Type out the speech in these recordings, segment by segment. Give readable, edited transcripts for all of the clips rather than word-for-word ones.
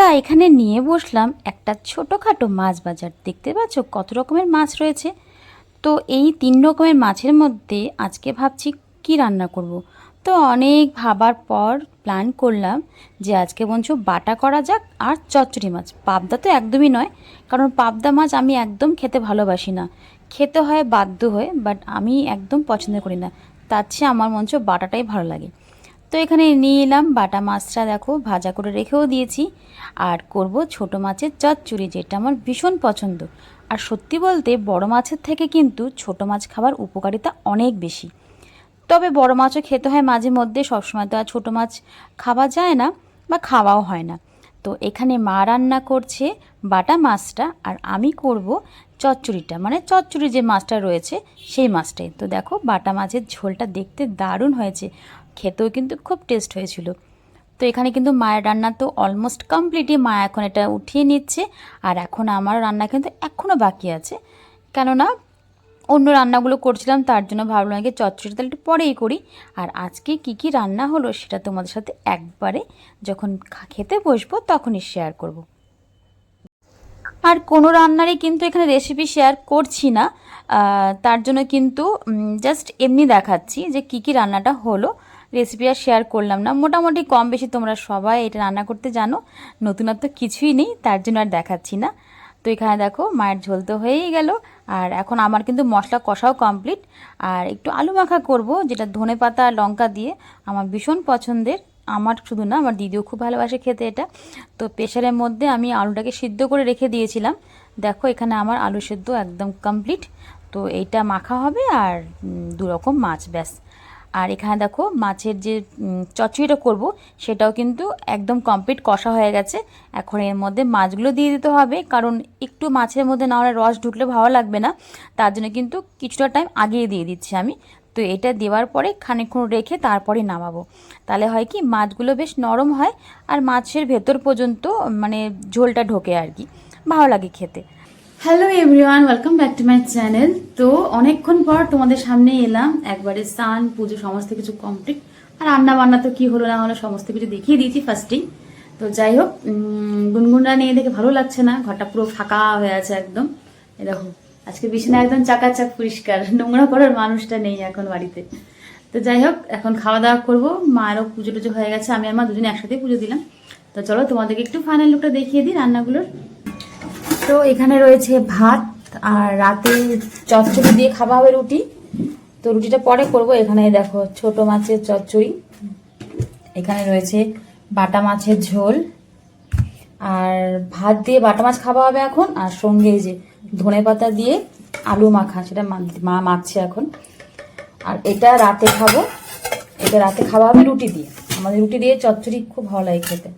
তা এখানে নিয়ে বসলাম একটা ছোটোখাটো মাছ বাজার। দেখতে পাচ্ছ কত রকমের মাছ রয়েছে। তো এই 3 রকমের মাছের মধ্যে আজকে ভাবছি কি রান্না করব। তো অনেক ভাবার পর প্ল্যান করলাম যে আজকে বঞ্চ বাটা করা যাক আর চচ্চড়ি মাছ। পাবদা তো একদমই নয়, কারণ পাবদা মাছ আমি একদম খেতে ভালোবাসি না, খেতে হয় বাধ্য হয়ে, বাট আমি একদম পছন্দ করি না। তার চেয়ে আমার মঞ্চ বাটাটাই ভালো লাগে। তো এখানে নিয়ে এলাম বাটা মাছটা, দেখো ভাজা করে রেখেও দিয়েছি। আর করব ছোট মাছের চচ্চড়ি, যেটা আমার ভীষণ পছন্দ। আর সত্যি বলতে বড় মাছের থেকে কিন্তু ছোট মাছ খাবার উপকারিতা অনেক বেশি। তবে বড় মাছও খেতে হয় মাঝে মধ্যে, সবসময় তো আর ছোটো মাছ খাওয়া যায় না বা খাওয়াও হয় না। তো এখানে মা রান্না করছে বাটা মাছটা, আর আমি করব চচ্চড়িটা, মানে চচ্চড়ি যে মাছটা রয়েছে সেই মাছটাই। তো দেখো বাটা মাছের ঝোলটা দেখতে দারুণ হয়েছে, খেতেও কিন্তু খুব টেস্ট হয়েছিল। তো এখানে কিন্তু মায়ের রান্না তো অলমোস্ট কমপ্লিটই, মা এখন এটা উঠিয়ে নিচ্ছে। আর এখন আমার রান্না কিন্তু এখনও বাকি আছে, কেননা অন্য রান্নাগুলো করছিলাম, তার জন্য ভাবলাম আগে চচ্চড়িটা তাহলে একটু পরেই করি। আর আজকে কি রান্না হলো সেটা তোমাদের সাথে একবারে যখন খেতে বসবো তখনই শেয়ার করব। আর কোনো রান্নারই কিন্তু এখানে রেসিপি শেয়ার করছি না, তার জন্য কিন্তু জাস্ট এমনি দেখাচ্ছি যে কি রান্নাটা হলো। রেসিপি আর শেয়ার করলাম না, মোটামুটি কম বেশি তোমরা সবাই এটা রান্না করতে জানো, নতুনত্ব কিছুই নেই, তার জন্য আর দেখাচ্ছি না। তো এখানে দেখো মায়ের ঝোল তো হয়েই গেল। আর এখন আমার কিন্তু মশলা কষাও কমপ্লিট। আর একটু আলু মাখা করব, যেটা ধনেপাতা আর লঙ্কা দিয়ে, আমার ভীষণ পছন্দের। আমার শুধু না, আমার দিদিও খুব ভালোবাসে খেতে এটা। তো প্রেশারের মধ্যে আমি আলুটাকে সিদ্ধ করে রেখে দিয়েছিলাম। দেখো এখানে আমার আলু সিদ্ধ একদম কমপ্লিট। তো এইটা মাখা হবে আর 2 রকম মাছ, ব্যাস। আর এখানে দেখো মাছের যে চচ্চড়িটা করব সেটাও কিন্তু একদম কমপ্লিট কষা হয়ে গেছে। এখন এর মধ্যে মাছগুলো দিয়ে দিতে হবে, কারণ একটু মাছের মধ্যে না হলে রস ঢুকলে ভালো লাগবে না, তার জন্য কিন্তু কিছুটা টাইম আগিয়ে দিয়ে দিচ্ছি আমি। তো এটা দেওয়ার পরে খানিকক্ষণ রেখে তারপরে নামাবো, তাহলে হয় কি মাছগুলো বেশ নরম হয় আর মাছের ভেতর পর্যন্ত মানে ঝোলটা ঢোকে আর কি, ভালো লাগে খেতে। Hello everyone, welcome back to my channel. তো অনেকক্ষণ পর তোমাদের সামনে এলাম, একবারে স্নান পুজো সমস্ত কিছু কমপ্লিট। আর রান্না বান্না তো কী হলো না হলো সমস্ত কিছু দেখিয়ে দিয়েছি ফার্স্টেই। তো যাই হোক, গুনগুনরা নিয়ে দেখে ভালো লাগছে না, ঘরটা পুরো ফাঁকা হয়ে আছে একদম। এরকম আজকে বিছানা একদম চাকাচাক পরিষ্কার, নোংরা করার মানুষটা নেই এখন বাড়িতে। তো যাই হোক, এখন খাওয়া দাওয়া করবো। মায়েরও পুজো টুজো হয়ে গেছে, আমি আর মা দুজনে একসাথে পুজো দিলাম। তো চলো তোমাদেরকে একটু ফাইনাল লুকটা দেখিয়ে দিই রান্নাগুলোর। তো এখানে রয়েছে ভাত, আর রাতে চচ্চড়ি দিয়ে খাওয়া হবে রুটি। তো রুটিটা পরে করব। এখানে দেখো ছোট মাছের চচ্চড়ি, এখানে রয়েছে বাটা মাছের ঝোল, আর ভাত দিয়ে বাটা মাছ খাওয়া হবে এখন। আর সঙ্গে যে ধনেপাতা দিয়ে আলু মাখা, সেটা মা মাখছে এখন। আর এটা রাতে খাবো, এটা রাতে খাওয়া হবে রুটি দিয়ে। আমাদের রুটি দিয়ে চচ্চড়ি খুব ভালো লাগে খেতে।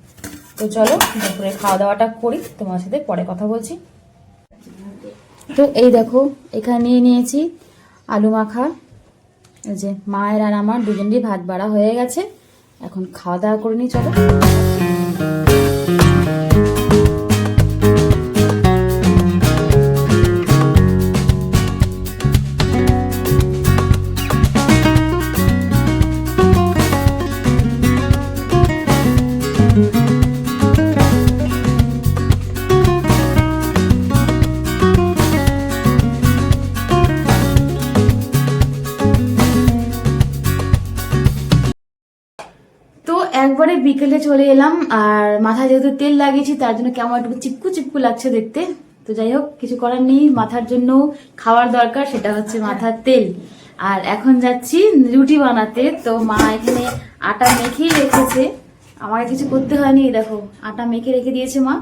তো চলো দুপুরে খাওয়া দাওয়াটা করি, তোমার সাথে পরে কথা বলছি। তো এই দেখো এখানে নিয়ে নিয়েছি আলু মাখা। এই যে মায়ের আর আমার দুজনেরই ভাত বাড়া হয়ে গেছে, এখন খাওয়া দাওয়া করে নিই চলো। একবারে বিকেলে চলে এলাম, আর মাথায় যেহেতু তেল লাগিয়েছি তার জন্য কেমন একটু চিপকু চিপকু লাগছে দেখতে। তো যাই হোক, কিছু করার নেই, মাথার জন্য খাওয়ার দরকার, সেটা হচ্ছে মাথার তেল। আর এখন যাচ্ছি রুটি বানাতে। তো মা এখানে আটা মেখেই রেখেছে, আমাকে কিছু করতে হয়নি। দেখো আটা মেখে রেখে দিয়েছে মা,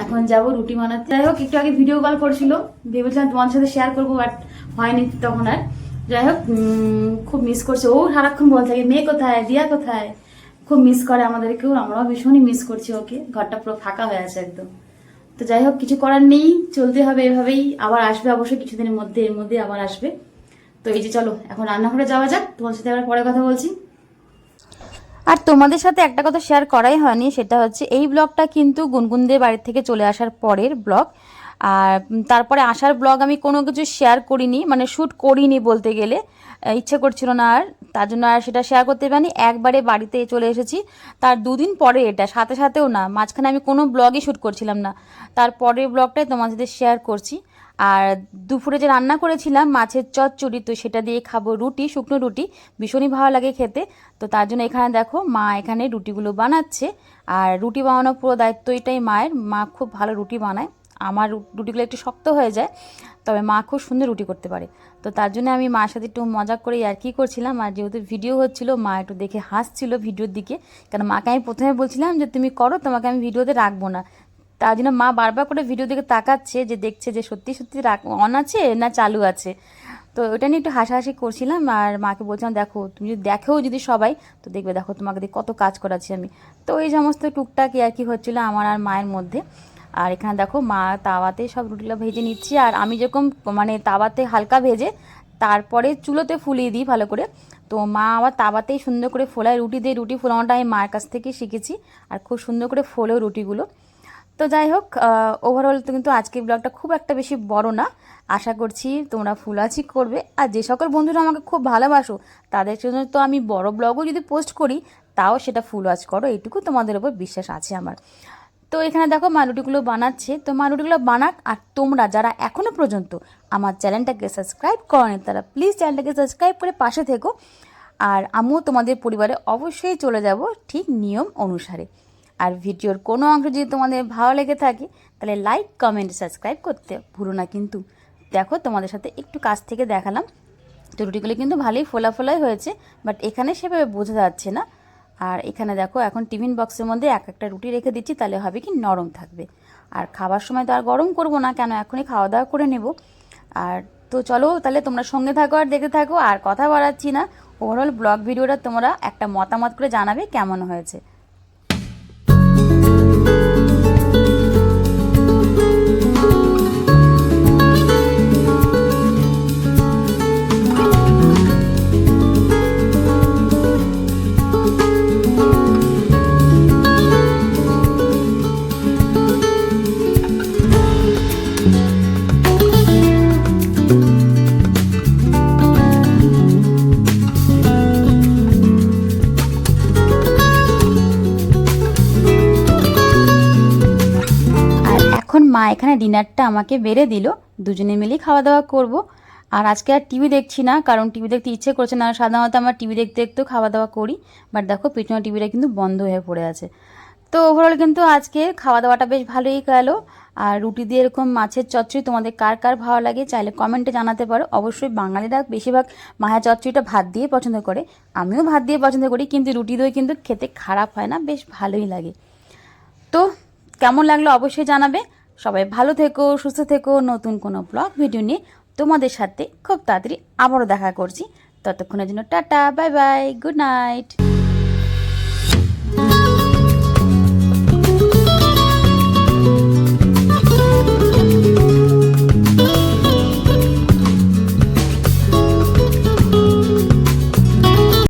এখন যাব রুটি বানাতে। যাই হোক, একটু আগে ভিডিও কল করছিল, ভেবেছিলাম তোমার সাথে শেয়ার করবো, বাট হয়নি তখন আর। যাই হোক, খুব মিস করছে ও, সারাক্ষণ বলতে থাকে মেয়ে কোথায়, দিয়া কোথায়, খুব মিস করে আমাদেরকেও, আমরাও ভীষণই মিস করছি ওকে। ঘরটা পুরো ফাঁকা হয়ে আছে একদম। তো যাই হোক, কিছু করার নেই, চলতে হবে এভাবেই। আবার আসবে অবশ্যই কিছুদিনের মধ্যে, এর মধ্যে আবার আসবে। তো এই যে চলো এখন রান্নাঘরে যাওয়া যাক, তোমার সাথে আবার পরে কথা বলছি। আর তোমাদের সাথে একটা কথা শেয়ার করাই হয়নি, সেটা হচ্ছে এই ব্লগটা কিন্তু গুনগুনদের বাড়ি থেকে চলে আসার পরের ব্লগ। আর তারপরে আসার ব্লগ আমি কোনো কিছু শেয়ার করিনি, মানে শ্যুট করিনি বলতে গেলে, ইচ্ছে করছিল না আর। তার জন্য আর সেটা শেয়ার করতে পারিনি। একবারে বাড়িতে চলে এসেছি, তার 2 দিন পরে, এটা সাথে সাথেও না, মাঝখানে আমি কোনো ব্লগই শ্যুট করছিলাম না, তারপরের ব্লগটাই তোমাদের সাথে শেয়ার করছি। আর দুপুরে যে রান্না করেছিলাম মাছের চচ্চড়ি, তো সেটা দিয়ে খাবো রুটি, শুকনো রুটি, ভীষণই ভালো লাগে খেতে। তো তার জন্য এখানে দেখো মা এখানে রুটিগুলো বানাচ্ছে। আর রুটি বানানোর পুরো দায়িত্ব এটাই মায়ের। মা খুব ভালো রুটি বানায়, আমার রুটিগুলো একটু শক্ত হয়ে যায়, তবে মা খুব সুন্দর রুটি করতে পারে। তো তার জন্য আমি মার সাথে একটু মজা করে আর কি করছিলাম। আর যেহেতু ভিডিও হচ্ছিলো, মা একটু দেখে হাসছিল ভিডিওর দিকে, কারণ মাকে আমি প্রথমে বলছিলাম যে তুমি করো, তোমাকে আমি ভিডিওতে রাখবো না। তার জন্য মা বারবার করে ভিডিও দিকে তাকাচ্ছে, যে দেখছে যে সত্যি সত্যি অন আছে না চালু আছে। তো ওটা নিয়ে একটু হাসাহাসি করছিলাম। আর মাকে বলছিলাম দেখো, তুমি যদি দেখো যদি সবাই, তো দেখবে দেখো তোমাকে দিয়ে কত কাজ করাচ্ছি আমি। তো এই সমস্ত টুকটাক আর কি হচ্ছিলো আমার আর মায়ের মধ্যে। আর এখানে দেখো মা তাওয়াতে সব রুটিগুলো ভেজে নিচ্ছি, আর আমি যেরকম মানে তাওয়াতে হালকা ভেজে তারপরে চুলোতে ফুলিয়ে দিই ভালো করে, তো মা আবার তাওয়াতেই সুন্দর করে ফোলায় রুটি দিয়ে। রুটি ফোলানোটা আমি মায়ের কাছ থেকে শিখেছি, আর খুব সুন্দর করে ফোলেও রুটিগুলো। তো যাই হোক, ওভারঅল তো কিন্তু আজকের ব্লগটা খুব একটা বেশি বড় না। আশা করছি তোমরা ফুলাচি করবে। আর যে সকল বন্ধুরা আমাকে খুব ভালোবাসো, তাদের জন্য তো আমি বড় ব্লগও যদি পোস্ট করি, তাও সেটা ফুল ওয়াচ করো, এইটুকু তোমাদের ওপর বিশ্বাস আছে আমার। তো এখানে দেখো মা রুটিগুলো বানাচ্ছে, তো মা রুটিগুলো বানাক। আর তোমরা যারা এখনও পর্যন্ত আমার চ্যানেলটাকে সাবস্ক্রাইব করোনি, তারা প্লিজ চ্যানেলটাকে সাবস্ক্রাইব করে পাশে থেকো। আর আমিও তোমাদের পরিবারে অবশ্যই চলে যাব ঠিক নিয়ম অনুসারে। আর ভিডিওর কোনো অংশ যদি তোমাদের ভালো লেগে থাকে, তাহলে লাইক কমেন্ট সাবস্ক্রাইব করতে ভুলো না কিন্তু। দেখো তোমাদের সাথে একটু কাছ থেকে দেখালাম, তো রুটিগুলো কিন্তু ভালোই ফোলা ফোলাই হয়েছে, বাট এখানে সেভাবে বোঝা যাচ্ছে না। আর এখানে দেখো এখন টিফিন বক্সের মধ্যে এক একটা রুটি রেখে দিচ্ছি, তাহলে হবে কি নরম থাকবে। আর খাবার সময় তো আর গরম করব না, কেন এখনই খাওয়া দাওয়া করে নেব। আর তো চলো তাহলে তোমরা সঙ্গে থাকো আর দেখতে থাকো, আর কথা বাড়াচ্ছি না। ওভারঅল ব্লগ ভিডিওটা তোমরা একটা মতামত করে জানাবে কেমন হয়েছে। এখন মা এখানে ডিনারটা আমাকে বেড়ে দিল, দুজনে মিলেই খাওয়া দাওয়া করব। আর আজকে আর টিভি দেখছি না, কারণ টিভি দেখতে ইচ্ছে করছে না। সাধারণত আমার টিভি দেখতে দেখতেও খাওয়া দাওয়া করি, বাট দেখো পিছনে টিভিটা কিন্তু বন্ধ হয়ে পড়ে আছে। তো ওভারঅল কিন্তু আজকে খাওয়া দাওয়াটা বেশ ভালোই গেল। আর রুটি দিয়ে এরকম মাছের চচ্চড়ি তোমাদের কার কার ভালো লাগে চাইলে কমেন্টে জানাতে পারো। অবশ্যই বাঙালিরা বেশিরভাগ মাছের চচ্চড়িটা ভাত দিয়ে পছন্দ করে, আমিও ভাত দিয়ে পছন্দ করি, কিন্তু রুটি দিয়ে কিন্তু খেতে খারাপ হয় না, বেশ ভালোই লাগে। তো কেমন লাগলো অবশ্যই জানাবে। সবাই ভালো থেকো, সুস্থ থেকো। নতুন কোনো ব্লগ ভিডিও নিয়ে তোমাদের সাথে খুব তাড়াতাড়ি আবারও দেখা করছি। ততক্ষণের জন্য tata, bye bye, good night.